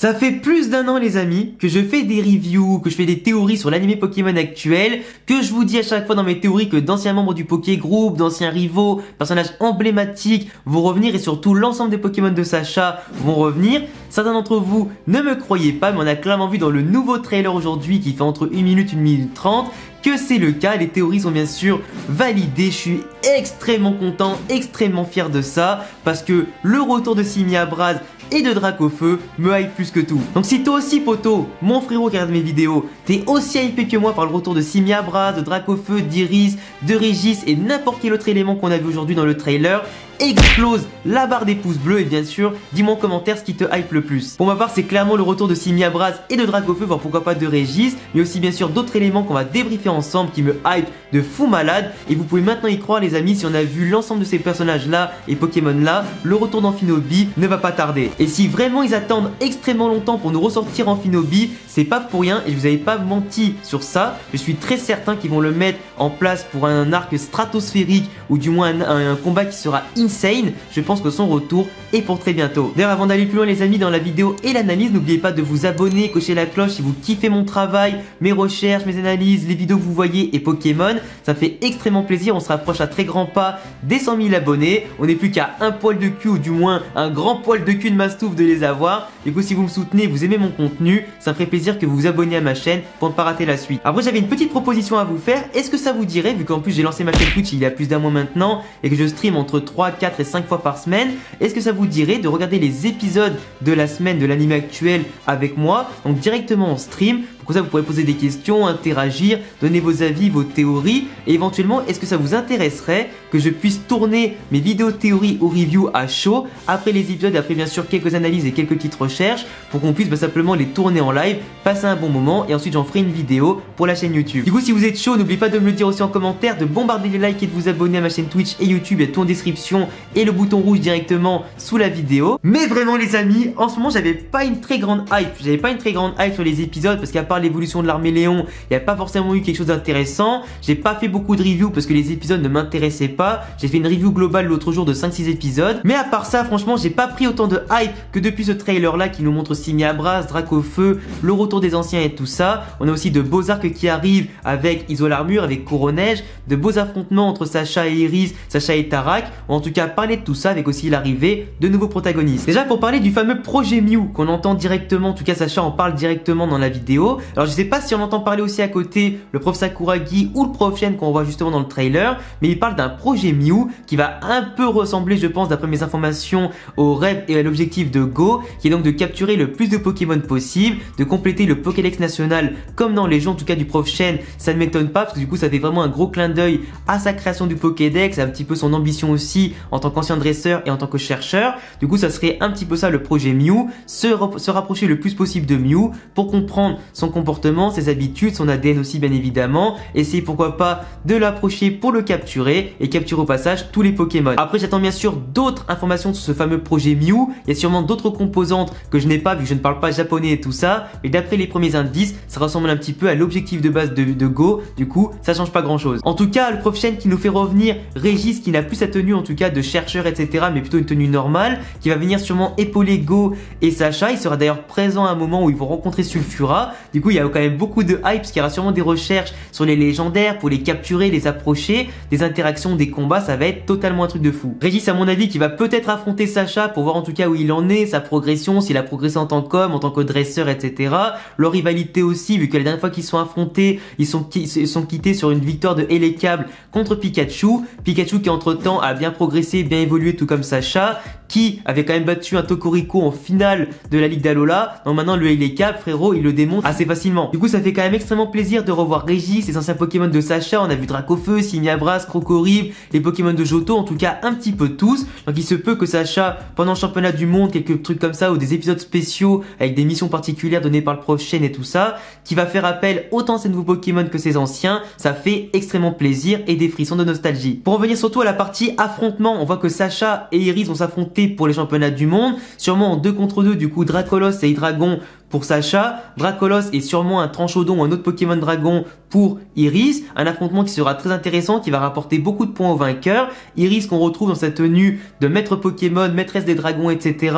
Ça fait plus d'1 an les amis que je fais des reviews, que je fais des théories sur l'anime Pokémon actuel, que je vous dis à chaque fois dans mes théories que d'anciens membres du Poké Group, d'anciens rivaux, personnages emblématiques vont revenir et surtout l'ensemble des Pokémon de Sacha vont revenir. Certains d'entre vous ne me croyez pas, mais on a clairement vu dans le nouveau trailer aujourd'hui qui fait entre 1 minute et 1 minute 30 que c'est le cas. Les théories sont bien sûr validées, je suis extrêmement content, extrêmement fier de ça parce que le retour de Simiabraz et de Dracofeu me hype plus que tout. Donc si toi aussi poto, mon frérot qui regarde mes vidéos, t'es aussi hypé que moi par le retour de Simiabraz, de Dracofeu, d'Iris, de Régis et n'importe quel autre élément qu'on a vu aujourd'hui dans le trailer, explose la barre des pouces bleus et bien sûr dis-moi en commentaire ce qui te hype le plus. Pour ma part c'est clairement le retour de Simiabraz et de Dracofeu, voire pourquoi pas de Régis, mais aussi bien sûr d'autres éléments qu'on va débriefer ensemble qui me hype de fou malade. Et vous pouvez maintenant y croire les amis, si on a vu l'ensemble de ces personnages là et Pokémon là, le retour d'Amphinobi ne va pas tarder. Et si vraiment ils attendent extrêmement longtemps pour nous ressortir Amphinobi, c'est pas pour rien et je vous avais pas menti sur ça. Je suis très certain qu'ils vont le mettre en place pour un arc stratosphérique ou du moins un combat qui sera insane. Je pense que son retour est pour très bientôt. D'ailleurs avant d'aller plus loin les amis dans la vidéo et l'analyse, n'oubliez pas de vous abonner, cocher la cloche si vous kiffez mon travail, mes recherches, mes analyses, les vidéos que vous voyez et Pokémon. Ça fait extrêmement plaisir, on se rapproche à très grands pas des 100 000 abonnés. On n'est plus qu'à un poil de cul ou du moins un grand poil de cul de Mastouf de les avoir. Du coup si vous me soutenez, vous aimez mon contenu, ça me ferait plaisir que vous vous abonniez à ma chaîne pour ne pas rater la suite. Après j'avais une petite proposition à vous faire. Est-ce que ça vous dirait, vu qu'en plus j'ai lancé ma chaîne Twitch il y a plus d'1 mois maintenant et que je stream entre 3, 4 et 5 fois par semaine, est-ce que ça vous dirait de regarder les épisodes de la semaine de l'anime actuel avec moi, donc directement en stream? Comme ça vous pourrez poser des questions, interagir, donner vos avis, vos théories et éventuellement est-ce que ça vous intéresserait que je puisse tourner mes vidéos théories ou reviews à chaud après les épisodes, après bien sûr quelques analyses et quelques petites recherches pour qu'on puisse simplement les tourner en live, passer un bon moment et ensuite j'en ferai une vidéo pour la chaîne YouTube. Du coup si vous êtes chaud, n'oubliez pas de me le dire aussi en commentaire, de bombarder les likes et de vous abonner à ma chaîne Twitch et YouTube, il y a tout en description et le bouton rouge directement sous la vidéo. Mais vraiment les amis, en ce moment j'avais pas une très grande hype, sur les épisodes parce qu'à part l'évolution de l'armée Léon, il n'y a pas forcément eu quelque chose d'intéressant. J'ai pas fait beaucoup de reviews parce que les épisodes ne m'intéressaient pas. J'ai fait une review globale l'autre jour de 5-6 épisodes. Mais à part ça, franchement, j'ai pas pris autant de hype que depuis ce trailer là qui nous montre Simiabraz, Dracofeu, le retour des anciens et tout ça. On a aussi de beaux arcs qui arrivent avec Isolarmure, avec Coroneige, de beaux affrontements entre Sacha et Iris, Sacha et Tarak. Ou en tout cas parler de tout ça avec aussi l'arrivée de nouveaux protagonistes. Déjà pour parler du fameux projet Mew qu'on entend directement, en tout cas Sacha en parle directement dans la vidéo. Alors je sais pas si on entend parler aussi à côté le prof Sakuragi ou le prof Shen qu'on voit justement dans le trailer, mais il parle d'un projet Mew qui va un peu ressembler, je pense d'après mes informations, au rêve et à l'objectif de Go, qui est donc de capturer le plus de Pokémon possible, de compléter le Pokédex national comme dans les jeux en tout cas du prof Shen. Ça ne m'étonne pas parce que du coup ça fait vraiment un gros clin d'œil à sa création du Pokédex, un petit peu son ambition aussi en tant qu'ancien dresseur et en tant que chercheur. Du coup ça serait un petit peu ça le projet Mew, se rapprocher le plus possible de Mew pour comprendre son comportement, ses habitudes, son ADN aussi bien évidemment, essayer pourquoi pas de l'approcher pour le capturer et capturer au passage tous les Pokémon. Après j'attends bien sûr d'autres informations sur ce fameux projet Mew, il y a sûrement d'autres composantes que je n'ai pas vu que je ne parle pas japonais et tout ça, mais d'après les premiers indices ça ressemble un petit peu à l'objectif de base de Go, du coup ça change pas grand chose. En tout cas le prof Shen qui nous fait revenir Régis qui n'a plus sa tenue en tout cas de chercheur etc, mais plutôt une tenue normale, qui va venir sûrement épauler Go et Sacha. Il sera d'ailleurs présent à un moment où ils vont rencontrer Sulfura. Du coup il y a quand même beaucoup de hype parce qu'il y aura sûrement des recherches sur les légendaires pour les capturer, les approcher, des interactions, des combats, ça va être totalement un truc de fou. Régis à mon avis qui va peut-être affronter Sacha pour voir en tout cas où il en est, sa progression, s'il a progressé en tant qu'homme, en tant que dresseur etc. Leur rivalité aussi vu que la dernière fois qu'ils sont affrontés, ils sont quittés sur une victoire de Elekable contre Pikachu. Pikachu qui entre temps a bien progressé, bien évolué tout comme Sacha, qui avait quand même battu un Tokorico en finale de la Ligue d'Alola. Donc maintenant le Elekable frérot il le démontre assez facilement. Du coup ça fait quand même extrêmement plaisir de revoir Régis, les anciens Pokémon de Sacha. On a vu Dracofeu, Simiabraz, Krokorib, les Pokémon de Johto, en tout cas un petit peu tous. Donc il se peut que Sacha pendant le championnat du monde, quelques trucs comme ça ou des épisodes spéciaux avec des missions particulières données par le prof Shen et tout ça, qui va faire appel autant à ces nouveaux Pokémon que ces anciens. Ça fait extrêmement plaisir et des frissons de nostalgie. Pour revenir surtout à la partie affrontement, on voit que Sacha et Iris vont s'affronter pour les championnats du monde, sûrement en 2 contre 2, du coup Dracolos et Hydreigon pour Sacha. Dracolos est sûrement un Tranchodon ou un autre Pokémon Dragon pour Iris, un affrontement qui sera très intéressant, qui va rapporter beaucoup de points au vainqueur. Iris qu'on retrouve dans sa tenue de maître Pokémon, maîtresse des dragons, etc.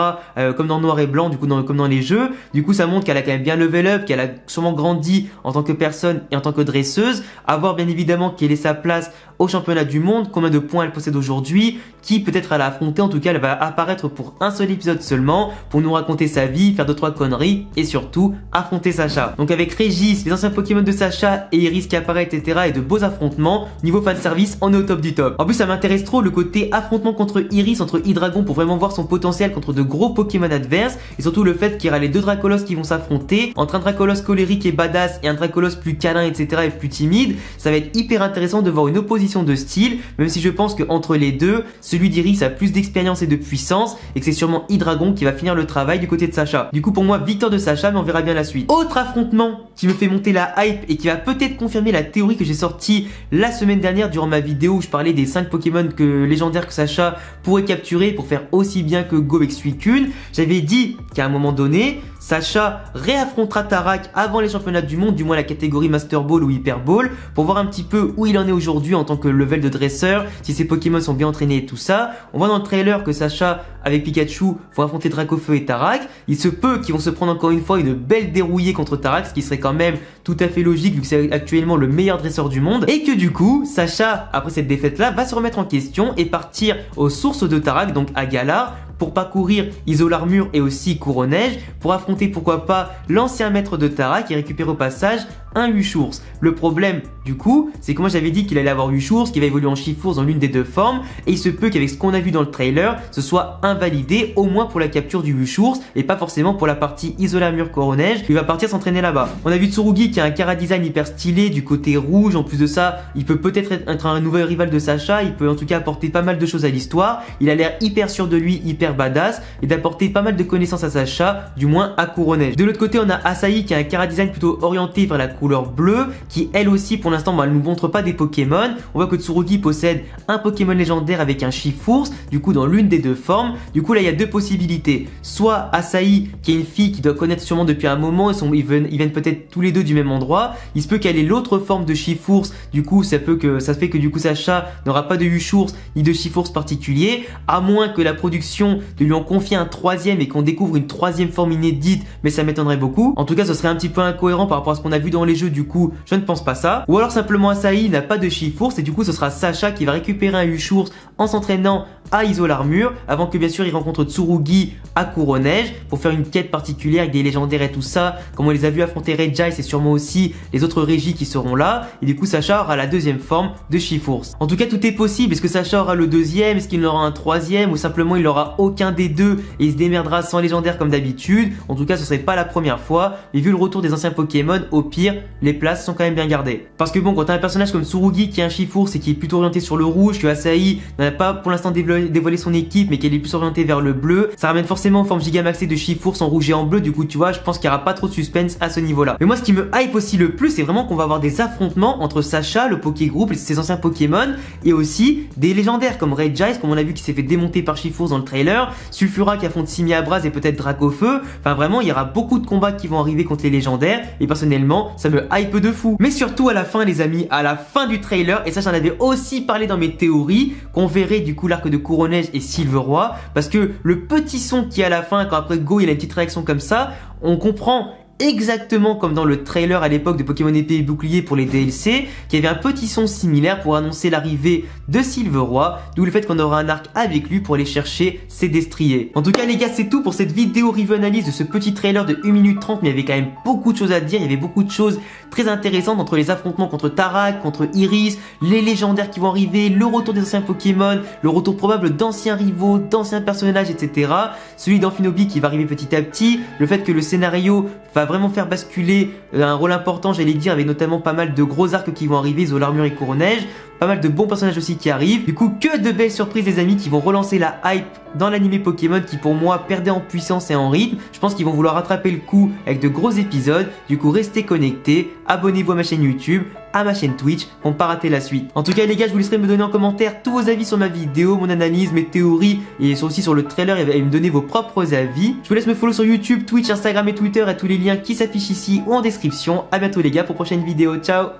Comme dans Noir et Blanc, du coup comme dans les jeux. Du coup ça montre qu'elle a quand même bien level up, qu'elle a sûrement grandi en tant que personne et en tant que dresseuse. À voir bien évidemment quelle est sa place au championnat du monde, combien de points elle possède aujourd'hui, qui peut-être elle a affronté, en tout cas elle va apparaître pour un seul épisode seulement, pour nous raconter sa vie, faire 2-3 conneries et surtout affronter Sacha. Donc avec Régis, les anciens Pokémon de Sacha et Iris qui apparaît, etc. et de beaux affrontements, niveau fanservice, on est au top du top. En plus ça m'intéresse trop le côté affrontement contre Iris, entre Hydreigon pour vraiment voir son potentiel contre de gros Pokémon adverses et surtout le fait qu'il y aura les deux Dracolos qui vont s'affronter, entre un Dracolos colérique et badass et un Dracolos plus câlin, etc. et plus timide. Ça va être hyper intéressant de voir une opposition de style, même si je pense que entre les deux, celui d'Iris a plus d'expérience et de puissance et que c'est sûrement Hydreigon qui va finir le travail du côté de Sacha. Du coup pour moi victoire de Sacha, mais on verra bien la suite. Autre affrontement qui me fait monter la hype et qui va peut-être confirmer la théorie que j'ai sortie la semaine dernière durant ma vidéo où je parlais des 5 Pokémon légendaires que Sacha pourrait capturer pour faire aussi bien que Go avec Suicune. J'avais dit qu'à un moment donné, Sacha réaffrontera Tarak avant les championnats du monde, du moins la catégorie Master Ball ou Hyper Ball, pour voir un petit peu où il en est aujourd'hui en tant que level de dresseur, si ses Pokémon sont bien entraînés et tout ça. On voit dans le trailer que Sacha avec Pikachu vont affronter Dracofeu et Tarak. Il se peut qu'ils vont se prendre encore une fois une belle dérouillée contre Tarak, ce qui serait quand même tout à fait logique vu que c'est actuellement le meilleur dresseur du monde. Et que du coup, Sacha, après cette défaite là, va se remettre en question et partir aux sources de Tarak, donc à Galar, pour parcourir Isolarmure et aussi Couronnège, pour affronter pourquoi pas l'ancien maître de Tarak et récupérer au passage un Huchours. Le problème du coup, c'est que moi j'avais dit qu'il allait avoir Huchours, qui va évoluer en Chifours dans l'une des deux formes, et il se peut qu'avec ce qu'on a vu dans le trailer, ce soit invalidé au moins pour la capture du Huchours et pas forcément pour la partie Isolarmure Couronnège. Il va partir s'entraîner là-bas. On a vu Tsurugi qui a un Chara design hyper stylé du côté rouge. En plus de ça, il peut peut-être être un nouvel rival de Sacha. Il peut en tout cas apporter pas mal de choses à l'histoire. Il a l'air hyper sûr de lui, hyper badass, et d'apporter pas mal de connaissances à Sacha, du moins à Couronnège. De l'autre côté, on a Asahi qui a un Chara design plutôt orienté vers la couleur bleue, qui elle aussi pour l'instant elle nous montre pas des Pokémon. On voit que Tsurugi possède un Pokémon légendaire avec un Chifours, du coup dans l'une des deux formes. Du coup là il y a deux possibilités, soit Asahi qui est une fille qui doit connaître sûrement depuis un moment, ils viennent peut-être tous les deux du même endroit. Il se peut qu'elle ait l'autre forme de Chifours, du coup ça fait que du coup Sacha n'aura pas de Huchours ni de Chifours particulier, à moins que la production de lui en confie un troisième et qu'on découvre une troisième forme inédite, mais ça m'étonnerait beaucoup. En tout cas ce serait un petit peu incohérent par rapport à ce qu'on a vu dans les jeux, du coup je ne pense pas ça. Ou alors simplement Asahi n'a pas de Chifours et du coup ce sera Sacha qui va récupérer un Huchours en s'entraînant à Isolarmure, avant que bien sûr il rencontre Tsurugi à Couronnège pour faire une quête particulière avec des légendaires et tout ça, comme on les a vu affronter Regis et sûrement aussi les autres Régis qui seront là, et du coup Sacha aura la deuxième forme de Chifours. En tout cas tout est possible. Est-ce que Sacha aura le deuxième, est-ce qu'il en aura un troisième, ou simplement il aura aucun des deux et il se démerdera sans légendaire comme d'habitude. En tout cas ce serait pas la première fois, mais vu le retour des anciens Pokémon, au pire les places sont quand même bien gardées. Parce que bon, quand t'as un personnage comme Tsurugi qui est un Chifours et qui est plutôt orienté sur le rouge, que Asahi n'a pas pour l'instant dévoilé son équipe mais qu'elle est plus orientée vers le bleu, ça ramène forcément en forme gigamaxée de Chifours en rouge et en bleu. Du coup tu vois, je pense qu'il n'y aura pas trop de suspense à ce niveau là. Mais moi ce qui me hype aussi le plus, c'est vraiment qu'on va avoir des affrontements entre Sacha, le Pokégroupe et ses anciens Pokémon, et aussi des légendaires comme Regis, comme on a vu qui s'est fait démonter par Chifours dans le trailer, Sulfura qui affronte Simiabras et peut-être Dracofeu. Enfin vraiment il y aura beaucoup de combats qui vont arriver contre les légendaires et personnellement ça me hype de fou. Mais surtout à la fin les amis, à la fin du trailer, et ça j'en avais aussi parlé dans mes théories, qu'on verrait du coup l'arc de Couronnège et Silveroi, parce que le petit son qui est à la fin quand après Go il a une petite réaction comme ça, on comprend exactement comme dans le trailer à l'époque de Pokémon Épée et Bouclier pour les DLC, qu'il y avait un petit son similaire pour annoncer l'arrivée de Silveroi, d'où le fait qu'on aura un arc avec lui pour aller chercher ses destriers. En tout cas les gars, c'est tout pour cette vidéo review analyse de ce petit trailer de 1 minute 30, mais il y avait quand même beaucoup de choses à dire, il y avait beaucoup de choses très intéressantes entre les affrontements contre Tarak, contre Iris, les légendaires qui vont arriver, le retour des anciens Pokémon, le retour probable d'anciens rivaux, d'anciens personnages, etc. Celui d'Amphinobi qui va arriver petit à petit, le fait que le scénario va vraiment faire basculer un rôle important, j'allais dire, avec notamment pas mal de gros arcs qui vont arriver, Isolarmure et Couronnège. pas mal de bons personnages aussi qui arrivent. Du coup, que de belles surprises les amis qui vont relancer la hype dans l'animé Pokémon qui pour moi perdait en puissance et en rythme. Je pense qu'ils vont vouloir rattraper le coup avec de gros épisodes. Du coup, restez connectés, abonnez-vous à ma chaîne YouTube, à ma chaîne Twitch pour ne pas rater la suite. En tout cas les gars, je vous laisserai me donner en commentaire tous vos avis sur ma vidéo, mon analyse, mes théories et aussi sur le trailer et me donner vos propres avis. Je vous laisse me follow sur YouTube, Twitch, Instagram et Twitter à tous les liens qui s'affichent ici ou en description. A bientôt les gars pour prochaine vidéo. Ciao.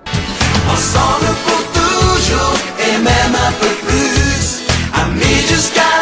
Ensemble pour toujours et même un peu plus, amis jusqu'à